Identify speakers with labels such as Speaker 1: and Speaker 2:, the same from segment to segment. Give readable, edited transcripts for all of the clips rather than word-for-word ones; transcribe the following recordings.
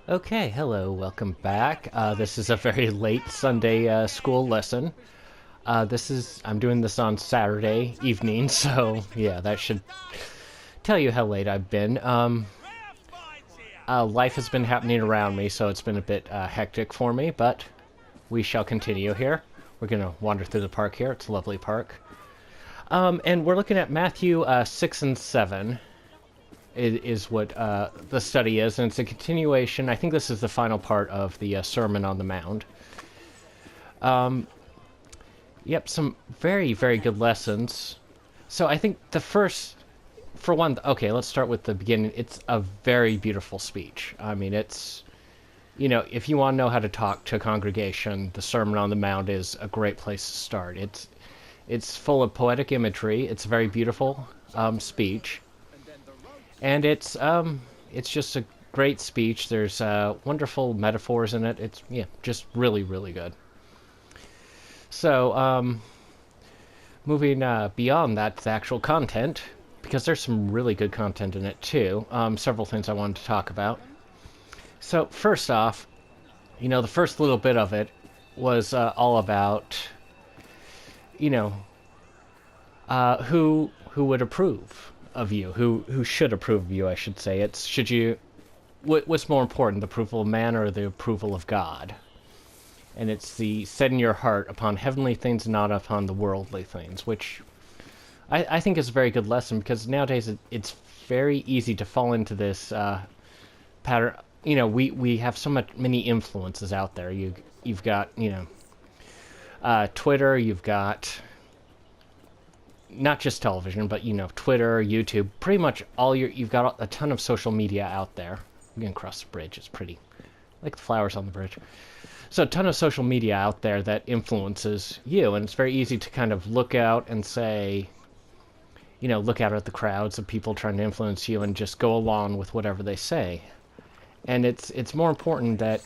Speaker 1: Okay, hello, welcome back. This is a very late Sunday school lesson. I'm doing this on Saturday evening, so yeah, that should tell you how late I've been. Life has been happening around me, so it's been a bit hectic for me, but we shall continue here. We're going to wander through the park here. It's a lovely park. And we're looking at Matthew 6 and 7 is what the study is, and it's a continuation. I think this is the final part of the Sermon on the Mount. Yep, some very, very good lessons. So I think the first, for one, okay, let's start with the beginning. It's a very beautiful speech. I mean, if you want to know how to talk to a congregation, the Sermon on the Mount is a great place to start. It's full of poetic imagery. It's a very beautiful speech, and it's just a great speech. There's wonderful metaphors in it. It's just really, really good. So, moving beyond that to the actual content, because there's some really good content in it too. Several things I wanted to talk about. So, first off, the first little bit of it was all about, who would approve of you, who should approve of you, I should say. It's should you, what's more important, the approval of man or the approval of God? And it's the setting your heart upon heavenly things, not upon the worldly things, which I think is a very good lesson, because nowadays it's very easy to fall into this pattern. We have so many influences out there. You've got Twitter, you've got not just television, but Twitter, YouTube, pretty much you've got a ton of social media out there. You can cross the bridge; it's pretty, like the flowers on the bridge. So a ton of social media out there that influences you, and it's very easy to kind of look out and say, look out at the crowds of people trying to influence you and just go along with whatever they say. And it's more important that,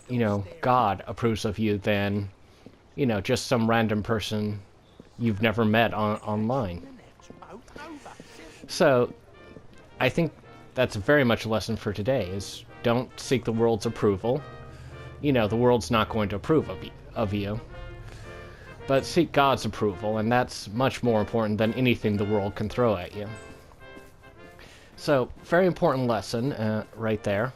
Speaker 1: God approves of you than, just some random person you've never met online. So I think that's very much a lesson for today, is don't seek the world's approval. The world's not going to approve of you. But seek God's approval, and that's much more important than anything the world can throw at you. So, very important lesson right there.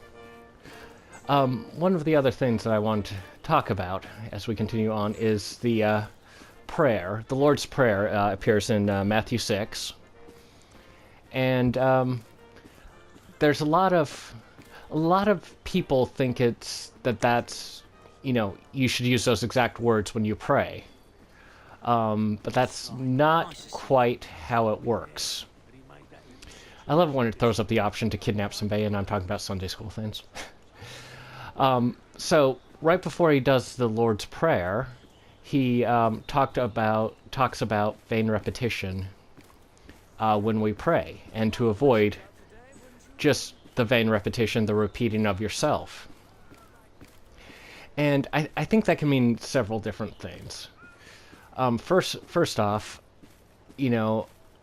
Speaker 1: One of the other things that I want to talk about as we continue on is the prayer. The Lord's Prayer appears in Matthew 6. And there's a lot of people think that's you should use those exact words when you pray, but that's not quite how it works. I love it when it throws up the option to kidnap somebody, and I'm talking about Sunday school things. So right before he does the Lord's Prayer, he talks about vain repetition when we pray, and to avoid just the vain repetition, the repeating of yourself. And I think that can mean several different things. First off,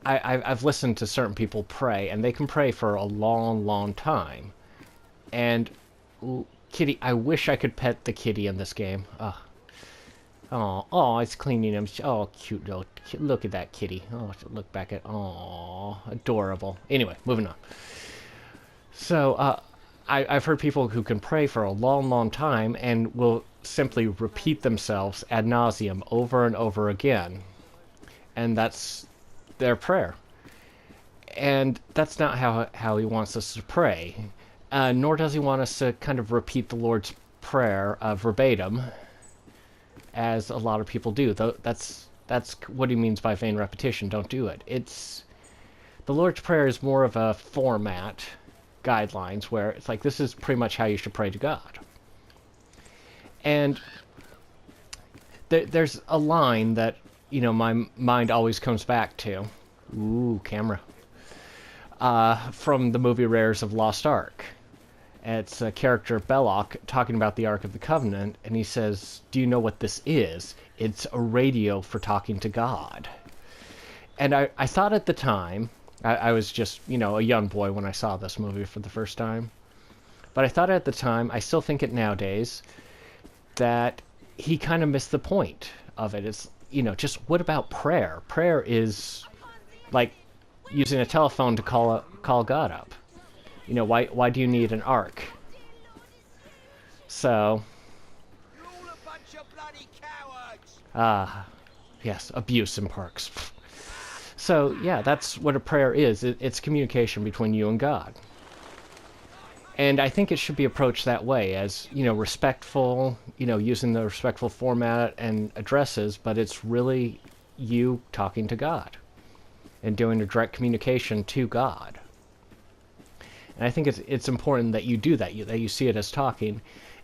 Speaker 1: I've listened to certain people pray, and they can pray for a long, long time. And kitty, I wish I could pet the kitty in this game. Oh, it's cleaning him. Oh, cute little, look at that kitty. Oh, look back at, oh, adorable. Anyway, moving on. So, I've heard people who can pray for a long, long time and will simply repeat themselves ad nauseum over and over again. And that's their prayer. And that's not how he wants us to pray. Nor does he want us to kind of repeat the Lord's Prayer verbatim, as a lot of people do. That's what he means by vain repetition. Don't do it. The Lord's Prayer is more of a format, guidelines, where it's like, this is pretty much how you should pray to God. And there's a line that my mind always comes back to. Ooh, camera. From the movie Rares of Lost Ark. It's a character, Belloc, talking about the Ark of the Covenant, and he says, do you know what this is? It's a radio for talking to God. And I thought at the time, I was just, a young boy when I saw this movie for the first time. But I thought at the time, I still think it nowadays, that he kind of missed the point of it. It's, just what about prayer? Prayer is like using a telephone to call God up. Why do you need an ark? So, yes, abuse in parks. So, yeah, that's what a prayer is. It's communication between you and God. And I think it should be approached that way, as, respectful, using the respectful format and addresses, but it's really you talking to God and doing a direct communication to God. And I think it's important that you do that, that you see it as talking.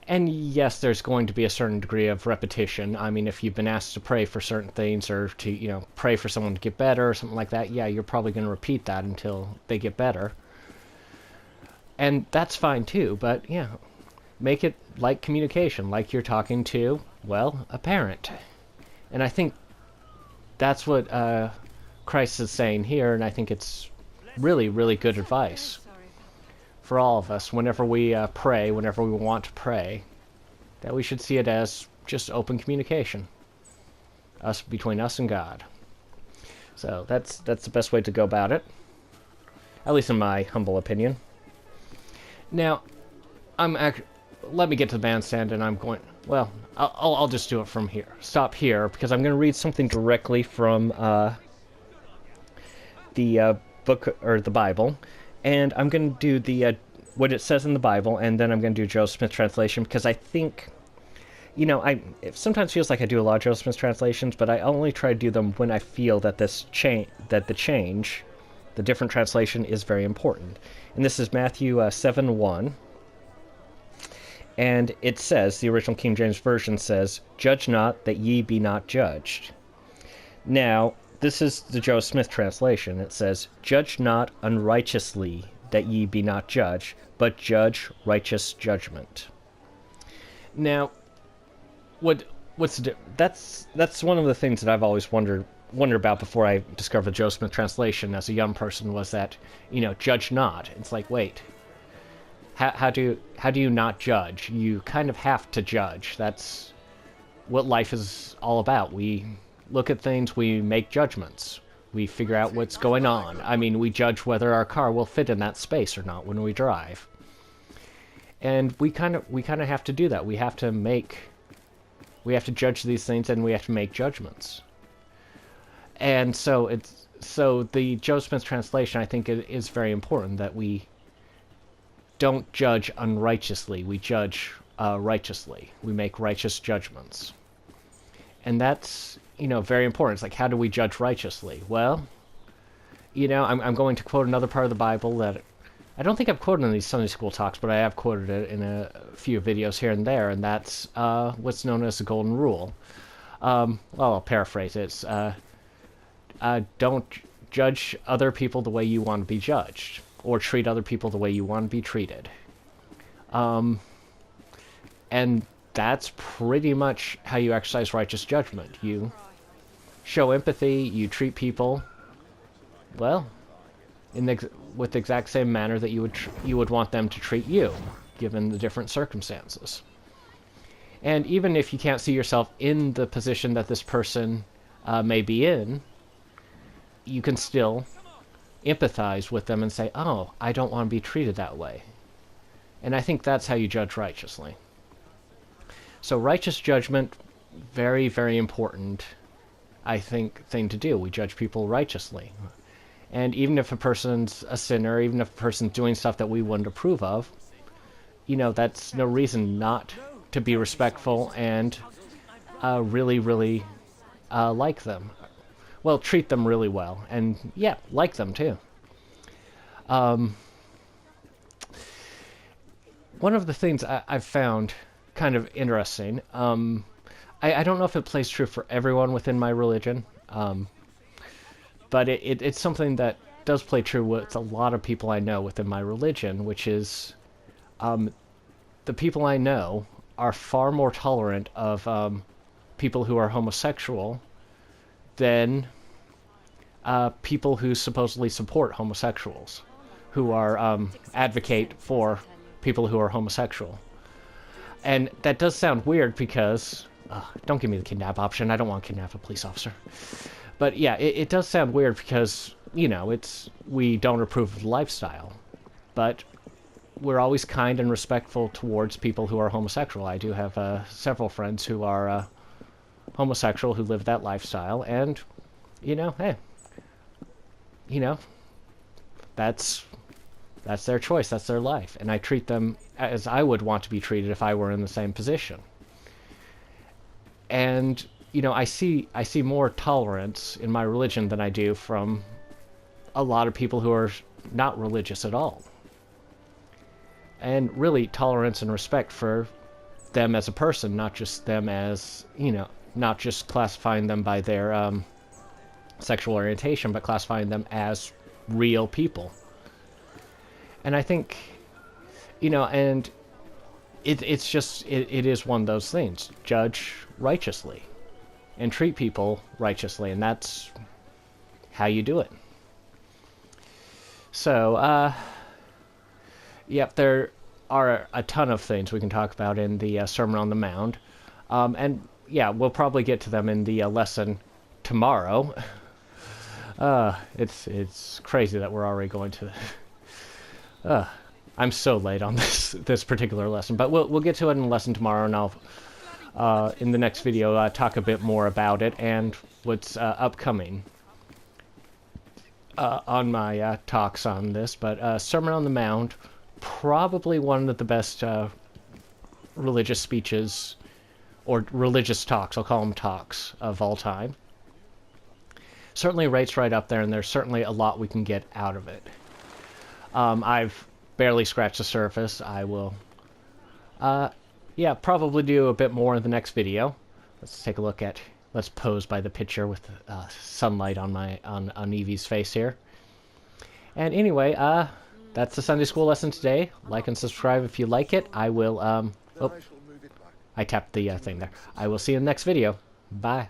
Speaker 1: And yes, there's going to be a certain degree of repetition. I mean, if you've been asked to pray for certain things or to, pray for someone to get better or something like that, yeah, you're probably going to repeat that until they get better. And that's fine too, but yeah, make it like communication, like you're talking to, well, a parent. And I think that's what Christ is saying here, and I think it's really, really good advice for all of us whenever we pray, whenever we want to pray, that we should see it as just open communication between us and God. So that's the best way to go about it, at least in my humble opinion. Now, let me get to the bandstand, and I'm going. Well, I'll just do it from here. Stop here because I'm going to read something directly from the book or the Bible, and I'm going to do the what it says in the Bible, and then I'm going to do Joseph Smith translation because I think, it sometimes feels like I do a lot of Joseph Smith translations, but I only try to do them when I feel that the different translation is very important. And this is Matthew 7:1. And it says, the original King James Version says, "Judge not, that ye be not judged." Now, this is the Joe Smith translation. It says, "Judge not unrighteously, that ye be not judged, but judge righteous judgment." Now, that's one of the things that I've always wondered about before I discovered the Joe Smith translation as a young person, was that, judge not. It's like, wait, how do you not judge? You kind of have to judge. That's what life is all about. We look at things, we make judgments. We figure out what's going on. I mean, we judge whether our car will fit in that space or not when we drive. And we kind of have to do that. We have to judge these things, and we have to make judgments. And so the Joe Smith translation, I think, is very important, that we don't judge unrighteously. We judge righteously. We make righteous judgments. And that's, very important. It's like, how do we judge righteously? Well, I'm going to quote another part of the Bible that I don't think I've quoted in these Sunday school talks, but I have quoted it in a few videos here and there, and that's what's known as the Golden Rule. Well, I'll paraphrase it. It's, don't judge other people the way you want to be judged, or treat other people the way you want to be treated. And that's pretty much how you exercise righteous judgment. You show empathy, you treat people, well, with the exact same manner that you would want them to treat you, given the different circumstances. And even if you can't see yourself in the position that this person may be in, you can still empathize with them and say, oh, I don't want to be treated that way. And I think that's how you judge righteously. So righteous judgment, very, very important, I think, thing to do. We judge people righteously. And even if a person's a sinner, even if a person's doing stuff that we wouldn't approve of, that's no reason not to be respectful and really, really like them. Well, treat them really well. And, yeah, like them, too. One of the things I've found kind of interesting, I don't know if it plays true for everyone within my religion, but it's something that does play true with a lot of people I know within my religion, which is the people I know are far more tolerant of people who are homosexual than people who supposedly support homosexuals, who are advocate for people who are homosexual. And that does sound weird because... don't give me the kidnap option. I don't want to kidnap a police officer. But yeah, it does sound weird because, you know, we don't approve of the lifestyle. But we're always kind and respectful towards people who are homosexual. I do have several friends who are homosexual who live that lifestyle. And, you know, hey, you know, that's their choice. That's their life. And I treat them as I would want to be treated if I were in the same position. And, you know, I see more tolerance in my religion than I do from a lot of people who are not religious at all. And really tolerance and respect for them as a person, not just them as, you know, not just classifying them by their sexual orientation, but classifying them as real people. And I think, you know, and it's just, it is one of those things. Judge righteously and treat people righteously, and that's how you do it. So, yep, there are a ton of things we can talk about in the Sermon on the Mount. And, yeah, we'll probably get to them in the lesson tomorrow. It's crazy that we're already going to... I'm so late on this particular lesson, but we'll get to it in the lesson tomorrow, and I'll in the next video talk a bit more about it and what's upcoming on my talks on this. But Sermon on the Mount, probably one of the best religious speeches or religious talks, I'll call them talks, of all time. Certainly rates right up there, and there's certainly a lot we can get out of it. I've barely scratched the surface. I will, yeah, probably do a bit more in the next video. Let's take a look at, let's pose by the picture with sunlight on Evie's face here. And anyway, that's the Sunday school lesson today. Like and subscribe if you like it. I will, oh, I tapped the thing there. I will see you in the next video. Bye.